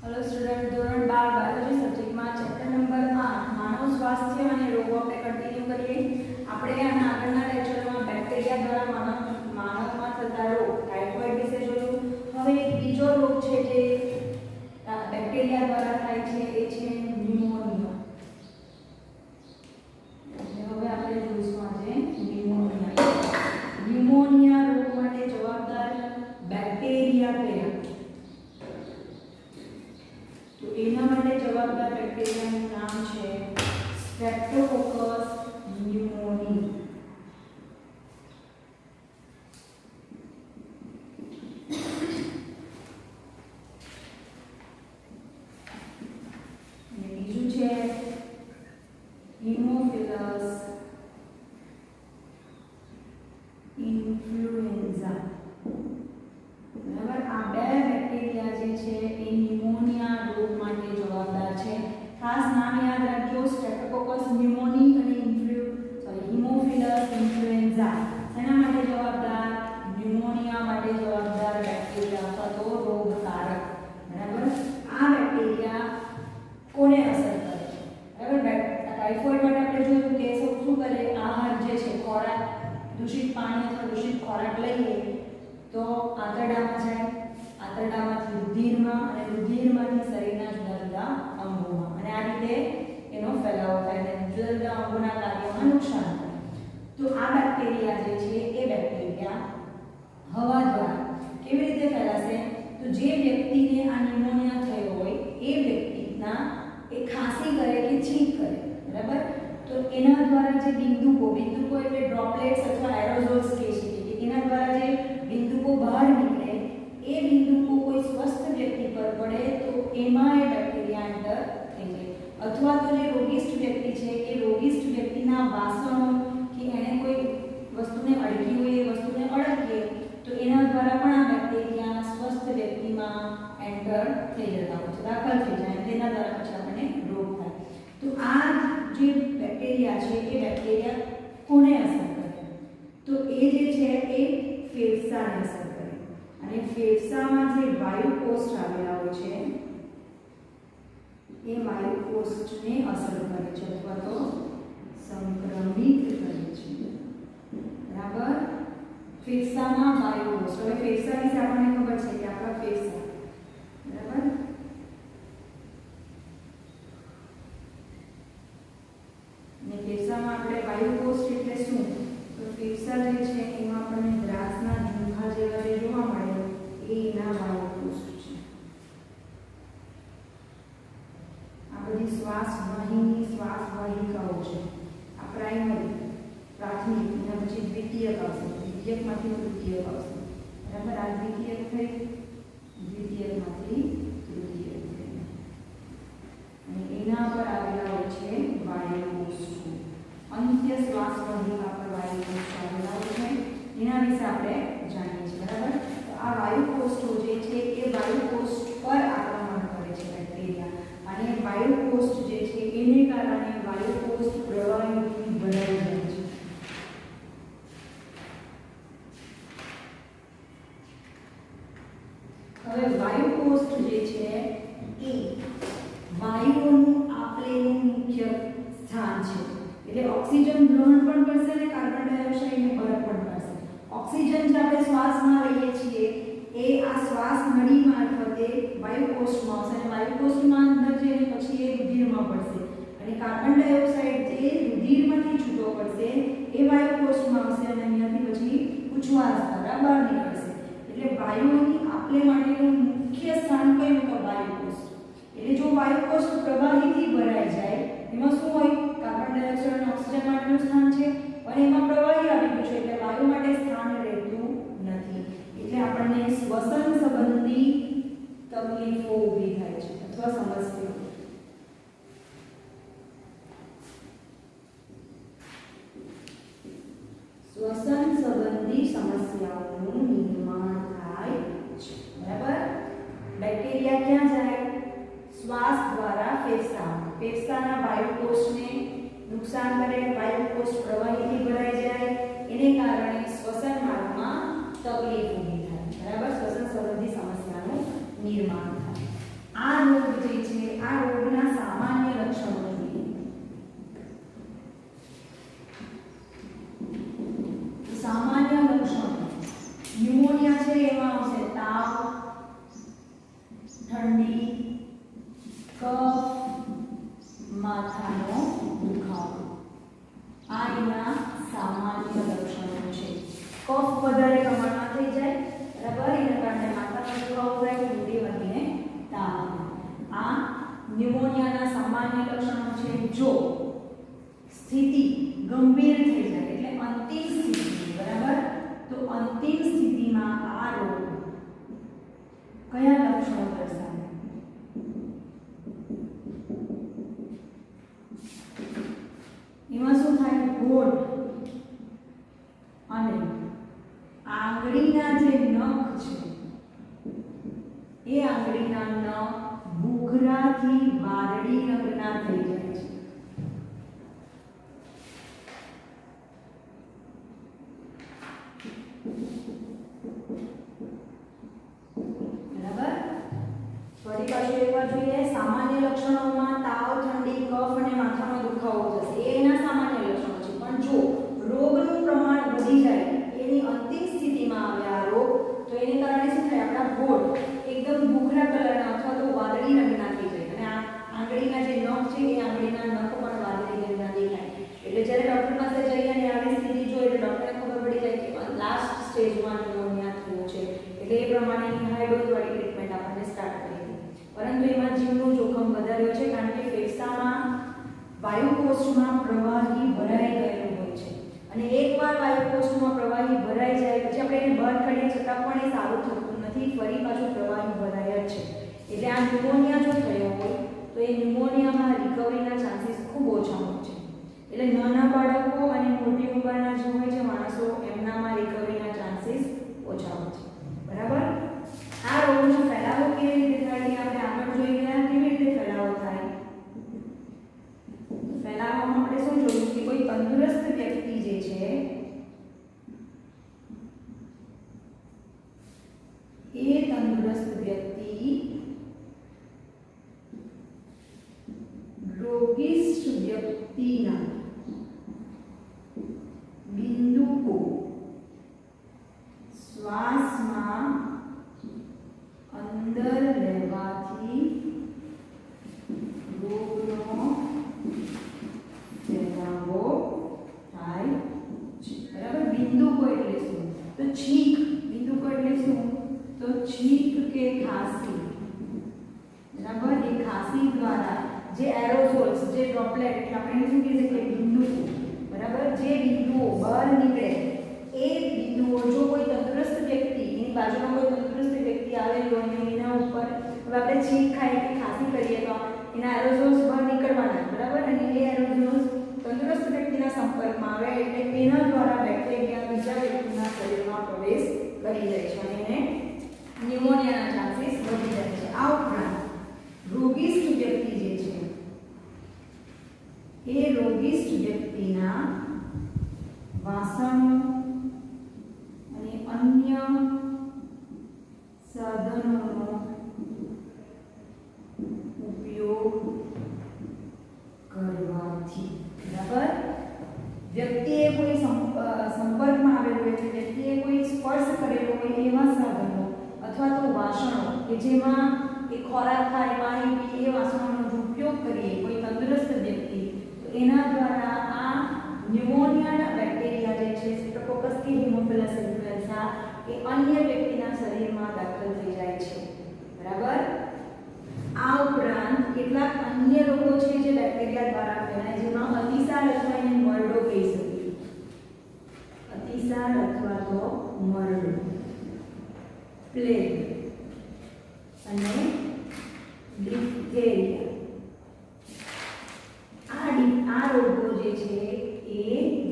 Hello student, धोरण 12 biology subject में chapter number 8 मानव स्वास्थ्य અને રોગો આપણે કન્ટિન્યુ કરીએ। આપણે આના આગળના લેક્ચરમાં બેક્ટેરિયા દ્વારા માનવમાં થતા રોગ ટાઇફોઇડ વિશે જોયું। હવે એક બીજો રોગ છે જે બેક્ટેરિયા દ્વારા થાય છે એ છે ન્યુમોનિયા। હવે આપણે જોઈશું આજે ન્યુમોનિયા। ન્યુમોનિયા રોગ માટે જવાબદાર બેક્ટેરિયા કયા? तो एना माटे जवाबदार बेक्टेरियाનું નામ છે સ્ટ્રેપ્ટોકોકસ ન્યુમોની। અને બીજું છે હીમોફિલસ ઇન્ફ્લુએન્ઝા। बराबर आ बे बेक्टेरिया जे छे ए न्यूमोनिया रोग माटे जवाबदार छे। खास नाम याद राखजो स्ट्रेप्टोकोकस न्यूमोनी अने हीमोफिलस इन्फ्लुएंजा एना माटे जवाबदार न्यूमोनिया माटे जवाबदार बेक्टेरिया अथवा तो रोगकारक। बराबर आ बेक्टेरिया कोने असर करे? बराबर टाइफॉइड माटे आपणे जोयुं के शुं करे, आहार जे छे खोराक दूषित पाणी अथवा दूषित खोराक लईए तो आंतरडामां जाए, आंतरडामांथी रुधिरमा अने रुधिरमांथी शरीरना जुदा जुदा अंगोमां अने आ रीते एनो फैलावो थाय अने जुदा जुदा अंगोना कार्योमां नुकसान करे। तो आ बेक्टेरिया जे छे ए बेक्टेरिया हवा द्वारा केवी रीते फैलाशे? तो जे व्यक्तिने आ न्यूमोनिया थयो होय ए व्यक्तिना ए खांसी करे के छींक करे, बराबर, तो एना द्वारा जे बिंदुको एटले ड्रॉपलेट्स अथवा एरोसोल्स कही छीए के एना द्वारा जे बिंदुको बहार निकले ए बिंदुको कोई स्वस्थ व्यक्ति पर पड़े तो एमां ए बेक्टेरिया एंटर थई जाय। अथवा तो जे रोगिष्ट व्यक्ति छे ए रोगिष्ट व्यक्तिना वासणो कि एने कोई वस्तुने अडकी होय ए वस्तुने अडके तो एना द्वारा पण आ बेक्टेरिया स्वस्थ व्यक्तिमां एंटर थई जता होय छे, दाखल थई जाय अने तेना द्वारा पछी आपणे रोग थाय। तो आ जे बेक्टेरिया छे ए बेक्टेरिया कोने असर करे? तो ए जे छे ए फेफसाने असर करे અને ફેફસામાં જે વાયુકોષ આવેલા હોય છે એ વાયુકોષને અસર કરે છે અથવા તો સંક્રમિત કરે છે। બરાબર, ફેફસામાં વાયુકોષ। હવે ફેફસા વિશે આપણને ખબર છે કે આપણા ફેફસા, બરાબર, ને ફેફસામાં આપણે વાયુકોષ એટલે શું? તો ફેફસા જે છે એમાં આપણને દ્રાસના ઝુંખા જેવા જે જોવા મળે એ એના વાયુકોષ છે। આ બધી શ્વાસવાહિકાઓ છે। આ પ્રાઇમરી પ્રાથમિક, એના પછી દ્વિતીયક આવશે, દ્વિતીયકમાંથી તૃતીયક આવશે, બરાબર। આ દ્વિતીયક થઈ, દ્વિતીયકમાંથી તૃતીયક થઈ અને એના પર આવેલા હોય છે વાયુકોષ। અંત્ય શ્વાસવાહિકા પર વાયુકોષ આવેલા હોય છે, એના વિશે આપણે જાણીએ છીએ, બરાબર। તો આ વાયુકોષો જે છે એ વાયુકોષ પર આક્રમણ કરે છે બેક્ટેરિયા અને વાયુકોષ જે છે એને કારણે વાયુકોષ પ્રવાહીથી ભરાઈ જાય છે। હવે વાયુકોષ જે છે એ વાયુઓનું આપલેનું મુખ્ય સ્થાન છે। એટલે ઓક્સિજન ગ્રહણ પણ કરશે અને કાર્બન ડાયોક્સાઇડને બહાર પણ કાઢશે। ઓક્સિજન જે આપણે શ્વાસમાં લઈએ છીએ એ આ શ્વાસ નળી મારફતે વાયુકોષમાં આવશે અને વાયુકોષમાં અંદર જઈને પછી એ રુધિરમાં પડશે અને કાર્બન ડાયોક્સાઇડ જે રુધિરમાંથી છૂટો પડશે એ વાયુકોષમાં આવશે અને અહીંયાથી પછી ઉચ્છવાસ દ્વારા બહાર નીકળશે। એટલે વાયુઓની આપલે માટેનું મુખ્ય સ્થાન કયું? તો વાયુકોષ। એટલે જો વાયુકોષ પ્રવાહીથી ભરાઈ જાય એમાં શું હોય? કાર્બન ડાયોક્સાઇડ અને ઓક્સિજન માટેનું સ્થાન છે અને એમાં પ્રવાહી આવી ગયું છે એટલે વાયુ માટે સ્થાન રહેતું નથી। એટલે આપણને શ્વસન સંબંધી તકલીફો ઊભી થાય છે અથવા સમસ્યાઓ। શ્વસન સંબંધી સમસ્યાઓનું નિર્માણ થાય છે, બરાબર। બેક્ટેરિયા ક્યાં જાય? શ્વાસ દ્વારા ફેફસામાં। ફેફસાના વાયુકોષને नुकसान करे, वायुकोष प्रवाहीथी भराई जाए एने कारणे श्वसन मार्गमां तकलीफ ऊभी थाय, बराबर। श्वसन संबंधी समस्यानुं निर्माण थाय। आ रोग ઠંડી, કફ, માથાનો દુખાવો આ એના સામાન્ય લક્ષણો છે. કફ વધારે પ્રમાણમાં થઈ જાય, બરાબર, એના કારણે માથાનો દુખાવો થાય, ઠંડી વધીને તાવ. આ ન્યુમોનિયાના સામાન્ય લક્ષણો છે. જો સ્થિતિ ગંભીર થઈ જાય એટલે અંતિમ સ્થિતિ, બરાબર, તો અંતિમ સ્થિતિમાં આ રોગ કયા લક્ષણો દર્શાવે? એમાં શું થાય? હોઠ અને આંગળીના જે નખ છે એ આંગળીના નખ ભૂખરાથી વાદળી રંગના થઈ જાય છે. બરાબર, ફરી પાછું એકવાર જોઈએ. સામાન્ય લક્ષણોમાં તાવ, ઠંડી, કફ અને માથાનો દુખાવો થશે. એ એના સામાન્ય લક્ષણો છે. પણ જો રોગનું પ્રમાણ વધી જાય, એની અંતિમ સ્થિતિમાં આવે આ રોગ, તો એને કારણે શું થાય? આપણા હોઠ એકદમ ભૂખરા કલરના અથવા તો વાદળી રંગના થઈ જાય અને આ આંગળીના જે નખ છે એ આંગળીના નખ પણ વાદળી રંગના દેખાય. એટલે જ્યારે ડૉક્ટર પાસે જઈએ અને આવી સ્થિતિ જોઈએ એટલે ડૉક્ટરને ખબર પડી જાય કે લાસ્ટ સ્ટેજમાં ન્યુમોનિયા થયો છે. એટલે એ પ્રમાણેની હાઈ ડોઝવાળી ટ્રીટમેન્ટ આપણને સ્ટાર્ટ કરી હતી. પરંતુ એમાં જીવનું જોખમ વધારે હોય છે, કારણ કે ફેફસામાં વાયુકોષમાં પ્રવાહી ભરાઈ ગયેલું હોય છે અને એકવાર વાયુકોષમાં પ્રવાહી ભરાઈ જાય પછી આપણે એને બંધ કરીએ છતાં પણ એ સારું થતું નથી, ફરી પાછું પ્રવાહી ભરાય જ છે. એટલે આ ન્યુમોનિયા જો થયો હોય તો એ ન્યુમોનિયામાં રિકવરીના ચાન્સીસ ખૂબ ઓછા હોય છે. એટલે નાના બાળકો અને મોટી ઉંમરના જે હોય છે માણસો, એમનામાં રિકવરીના ચાન્સીસ ઓછા હોય છે. બરાબર, આ રોગનો ફેલાવો કેવી રીતે થાય એ આપણે આગળ જોઈ ગયા. કેવી રીતે ફેલાવો થાય? ફેલાવામાં આપણે શું જોયું કે કોઈ તંદુરસ્ત વ્યક્તિ જે છે એ તંદુરસ્ત વ્યક્તિ રોગિષ્ટ વ્યક્તિના બિંદુકો શ્વાસમાં અંદર લેવાથી રોગનો ફેલાવો થાય છે. બરાબર, બિંદુકો એટલે શું? તો છીંક. બિંદુકો એટલે શું? તો છીંક કે ખાંસી. બરાબર, એ ખાંસી દ્વારા જે એરોસોલ્સ, જે ડ્રોપલેટ, એટલે આપણે શું કહીએ કે બિંદુઓ, બરાબર, જે બિંદુઓ બહાર નીકળે એ બિંદુઓ જો કોઈ તંદુરસ્ત વ્યક્તિ, એની બાજુમાં કોઈ તંદુરસ્ત વ્યક્તિ આવેલી હોય અને એના ઉપર હવે આપણે છીંક ખાઈએ કે ખાંસી કરીએ તો એના એરોસોલ્સ બહાર નીકળવાના, બરાબર, અને એ એરોસોલ્સ તંદુરસ્ત વ્યક્તિના સંપર્કમાં આવે એટલે એના દ્વારા બેક્ટેરિયા બીજા વ્યક્તિના શરીરમાં પ્રવેશ કરી જાય છે અને એને ન્યુમોનિયાના ચાન્સીસ વધી જાય છે. આ ઉપરાંત રોગિષ્ટ વ્યક્તિ જે છે એ રોગિષ્ટ વ્યક્તિના વાસણો અને અન્ય સાધનોનો ઉપયોગ કરવાથી, બરાબર, વ્યક્તિએ કોઈ સંપર્કમાં આવેલું હોય છે, વ્યક્તિએ કોઈ સ્પર્શ કરેલો હોય એવા સાધનો અથવા તો વાસણો કે જેમાં એ ખોરાક ખાય, પાણી પીએ, એ વાસણોનો ઉપયોગ કરીએ કોઈ તંદુરસ્ત વ્યક્તિ, તો એના દ્વારા આ ન્યુમોનિયાના બેક્ટેરિયા જે છે સ્ટ્રેપ્ટોકોકસ કે હિમોફિલસ ઇન્ફ્લુએન્ઝા એ અન્ય વ્યક્તિના શરીરમાં દાખલ થઈ જાય છે. બરાબર, આ ઉપરાંત કેટલાક અન્ય રોગો છે જે બેક્ટેરિયા દ્વારા ફેલાય, જેમાં અતિસાર અથવા એને મરડો કહી શકીએ. અતિસાર અથવા તો મરડો, પ્લેગ અને ડિફ્થેરિયા. આ રોગો જે છે એ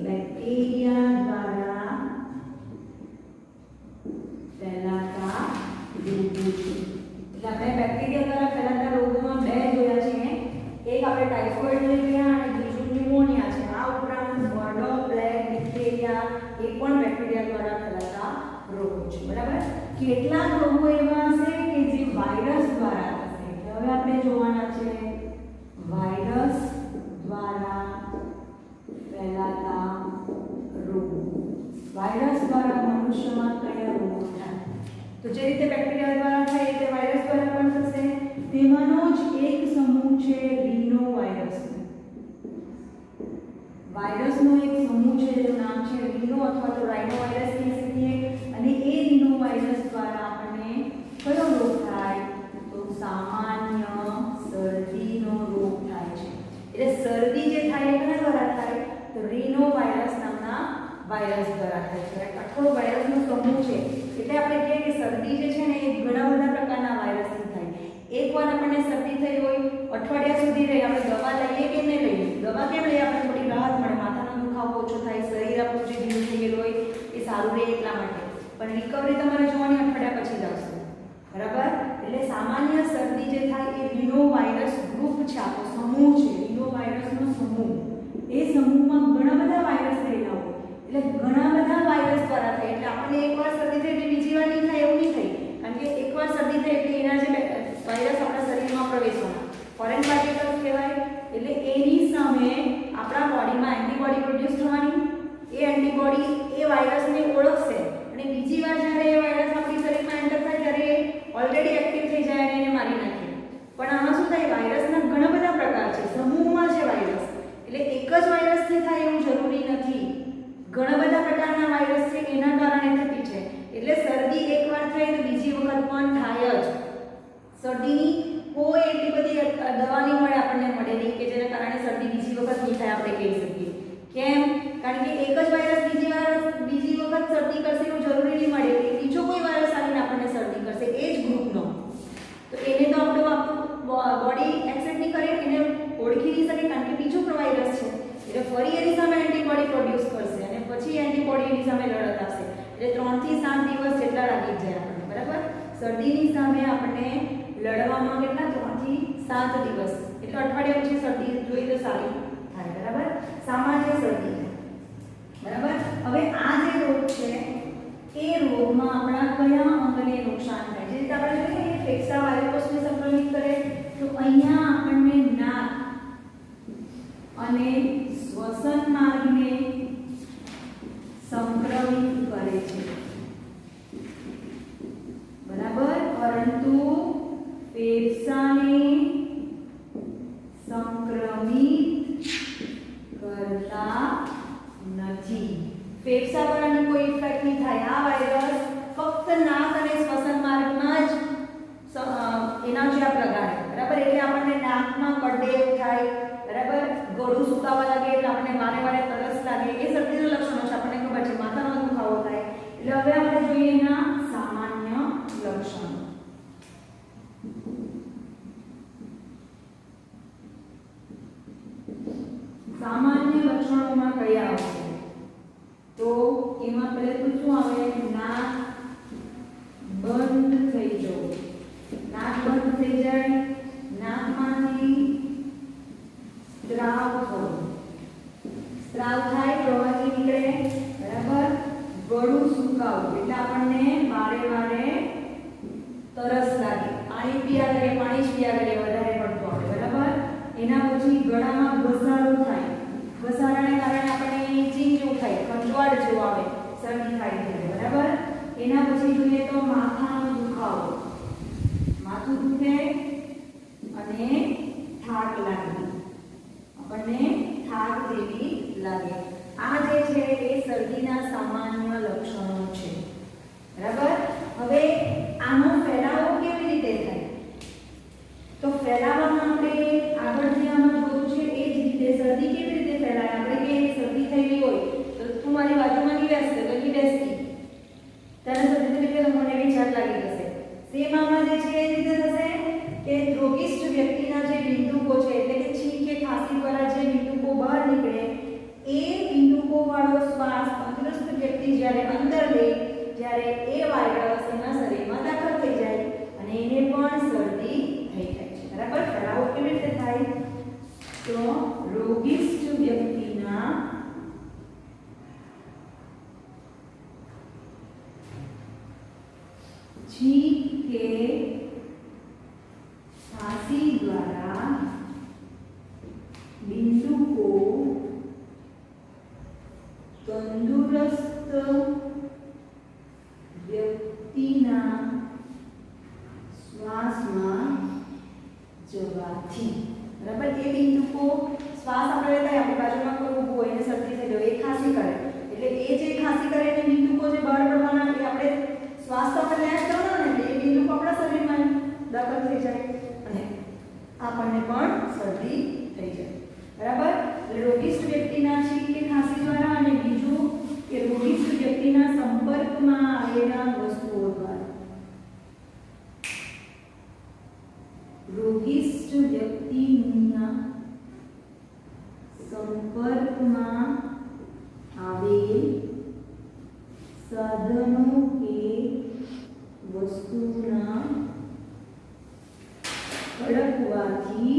બેક્ટેરિયા દ્વારા ફેલાતા રોગો છે. એટલે આપણે બેક્ટેરિયા દ્વારા ફેલાતા રોગોમાં બે જોયા છે. એક આપણે ટાઇફોઇડ જોયા અને બીજું ન્યુમોનિયા છે. આ ઉપરાંત મરડો, પ્લેગ, ડિફ્થેરિયા એ પણ બેક્ટેરિયા દ્વારા ફેલાતા રોગો છે. બરાબર, કેટલાક રોગો એવા હશે કે જે વાયરસ દ્વારા થશે. એટલે હવે આપણે જોવાના છે વાયરસ દ્વારા ફેલાતા રોગો. વાયરસ દ્વારા મનુષ્યમાં કયા રોગો થાય? તો જે રીતે બેક્ટેરિયા દ્વારા થાય તે વાયરસ દ્વારા પણ થશે. છે રીનો વાયરસનું. વાયરસનો એક સમૂહ છે જેનું નામ છે રીનો અથવા તો રાઇનો વાયરસ કહી શકીએ. અને એ રીનો વાયરસ દ્વારા આપણને કયો રોગ થાય? તો સામાન્ય શરદીનો રોગ થાય છે. એટલે શરદી જે થાય એ કોના દ્વારા થાય? તો રીનો વાયરસ નામના વાયરસ દ્વારા થાય છે. આખો વાયરસનો સમૂહ છે. એટલે આપણે કહીએ કે શરદી જે છે ને એ ઘણા બધા પ્રકારના વાયરસથી થાય. એકવાર આપણને શરદી થઈ હોય, અઠવાડિયા સુધી રહી, આપણે દવા લઈએ કે નહીં લઈએ? દવા કેમ લઈએ? આપણે થોડી રાહત મળે, માથાનો દુખાવો ઓછો થાય, શરીર આપણું જે ઢીલું થઈ ગયેલું હોય એ સારું રહે એટલા માટે. પણ રિકવરી તમારે જોવાની અઠવાડિયા પછી જ આવશે. બરાબર? એટલે સામાન્ય શરદી જે થાય એ રીનો વાયરસ ગ્રુપ છે, આખો સમૂહ છે, રીનો વાયરસનો સમૂહ. એ સમૂહમાં ઘણા બધા વાયરસ રહેલા હોય. એટલે ઘણા બધા વાયરસ દ્વારા થાય. એટલે આપણને એકવાર શરદી થઈ એટલે બીજી વાર નહીં થાય એવું નહીં થાય. કારણ કે એકવાર શરદી થઈ એટલે એના જે વાયરસ આપણા શરીરમાં પ્રવેશવાના, ફોરેન પાર્ટિકલ્સ કહેવાય. એટલે એની સામે આપણા બોડીમાં એન્ટીબોડી પ્રોડ્યુસ થવાની. એ એન્ટીબોડી એ વાયરસને ઓળખશે અને બીજી વાર જ્યારે એ વાયરસ આપણી શરીરમાં એન્ટર થાય ત્યારે એ ઓલરેડી એક્ટિવ થઈ જાય અને એને મારી નાખે. પણ આમાં શું થાય? વાયરસના ઘણા બધા પ્રકાર છે, સમૂહમાં છે વાયરસ. એટલે એક જ વાયરસથી થાય એવું જરૂરી નથી. ઘણા બધા પ્રકારના વાયરસ છે, એના કારણે થતી છે. એટલે શરદી એકવાર થાય તો બીજી વખત પણ થાય જ. શરદીની કોઈ એટલી બધી દવા નહીં મળે, આપણને મળે નહીં કે જેના કારણે શરદી બીજી વખત નહીં થાય આપણે કહી શકીએ. કેમ? કારણ કે એક જ વાયરસ બીજી વખત શરદી કરશે એવું જરૂરી નહીં મળે. બીજો કોઈ વાયરસ આવીને આપણને શરદી કરશે એ જ ગ્રુપનો. તો એને તો આપણું બોડી એક્સેપ્ટ નહીં કરે, એને ઓળખી નહીં શકે કારણ કે બીજો વાયરસ છે. એટલે ફરી એની સામે એન્ટીબોડી પ્રોડ્યુસ કરશે અને પછી એન્ટીબોડી એની સામે લડત આપશે. એટલે 3 થી 7 દિવસ જેટલા લાગી જાય આપણને. બરાબર? શરદીની સામે આપણને લડવામાં કેટલા? 3 થી 7 દિવસ. એટલે અઠવાડિયા પછી શરદી જોઈએ તો સારી થાય. બરાબર? સામાન્ય શરદી. બરાબર? હવે આ જે રોગ છે એ રોગમાં આપણા કયા અંગને નુકસાન થાય? જે રીતે આપણે જોઈએ કે ફેફસા વાયુકોષને સંક્રમિત કરે, તો અહીંયા આપણને નાક અને શ્વસન માર્ગને સંક્રમિત કરે છે. બરાબર? પરંતુ ફેફસાને સંક્રમિત કરતા નથી. ફેફસા પર આની કોઈ ઇફેક્ટ નહીં થાય. આ વાયરસ ફક્ત નાક અને શ્વસન માર્ગમાં જ એના ચેપ લગાડે. બરાબર? એટલે આપણને નાકમાં કડે એવું થાય. બરાબર? ગળું સુકાવા લાગે એટલે આપણને વારે વારે તરસ લાગે. એ શરદીના લક્ષણો છે, આપણને ખબર છે. માથાનો દુખાવો થાય. એટલે હવે આપણે જોઈએ એના સામાન્ય લક્ષણો. સામાન્ય લક્ષણોમાં કયા આવશે? તો એમાં પહેલા તો શું આવે? નાક બંધ થઈ જવું. નાક બંધ થઈ જાય, નાકમાંથી સ્ત્રાવ થવો. સ્ત્રાવ થાય, પ્રવાહી નીકળે. બરાબર? ગળું સુકાવું એટલે આપણને વારે વારે તરસ લાગે, પાણી પીયા કરીએ, પાણી જ પીયા કરીએ, વધારે પડતું આવે. બરાબર? એના પછી ગળામાં ઘસારો થાય. ઘસારાને કારણે આપણને ઇચિંગ જેવું થાય, ખંજવાળ જેવું આવે, શરદી થાય છે. બરાબર? એના પછી જોઈએ તો માથાનો દુખાવો. માથું દુખે અને થાક લાગે. આપણને થાક જેવી લાગે. આ જે છે એ શરદીના સામાન્ય લક્ષણો છે. બરાબર? હવે આનો ફેલાવો કેવી રીતે થાય? તો ફેલાવામાં આપણે આગળ જે આમાં જોયું છે એ જ રીતે શરદી કેવી રીતે ફેલાય? આપણે કે શરદી થયેલી હોય તો તું મારી બાજુમાં નહીં બેસશે, તો નહીં બેસતી, તને શરદી થઈ ગઈ તો મને બી ઝાડ લાગી જશે. સેમ આમાં જે છે એ રીતે થશે કે રોગિષ્ઠ વ્યક્તિના જે બિંદુકો છે, એટલે કે છીંક કે ખાંસી દ્વારા જે બિંદુકો બહાર નીકળે એ બિંદુકો વાળો શ્વાસ તંદુરસ્ત વ્યક્તિ જ્યારે અંદર લે, જ્યારે એ વાયરસ એના શરીરમાં દાખલ થઈ જાય અને એને પણ શરદી થઈ જાય છે. બરાબર? ફેલાવો કેવી રીતે થાય? તો રોગિષ્ઠ વ્યક્તિના છીંક કે ખાંસી દ્વારા બિંદુકો તંદુરસ્ત વ્યક્તિના શ્વાસમાં જવાથી. શ્વાસ આપણે લેતા હોય, આપણી બાજુમાં કોઈ ઊભું હોય એને શરદી થઈ ગયો, એ ખાંસી કરે, એટલે એ જે ખાંસી કરે એને બિંદુકો જે બહાર પડવાના એ આપણે શ્વાસ તો આપણે લેવા કરવાનો ને, એટલે એ બિંદુકો આપણા શરીરમાં દાખલ થઈ જાય અને આપણને પણ શરદી થઈ જાય. બરાબર. એટલે રોગિષ્ટ વ્યક્તિના છીંક કે ખાંસી દ્વારા અને બીજું કે રોગિષ્ટ વ્યક્તિના સંપર્કમાં આવેલા વસ્તુઓ દ્વારા. રોગિષ્ટ વ્યક્તિના સંપર્કમાં આવેલ સાધનો કે વસ્તુના અડકવાથી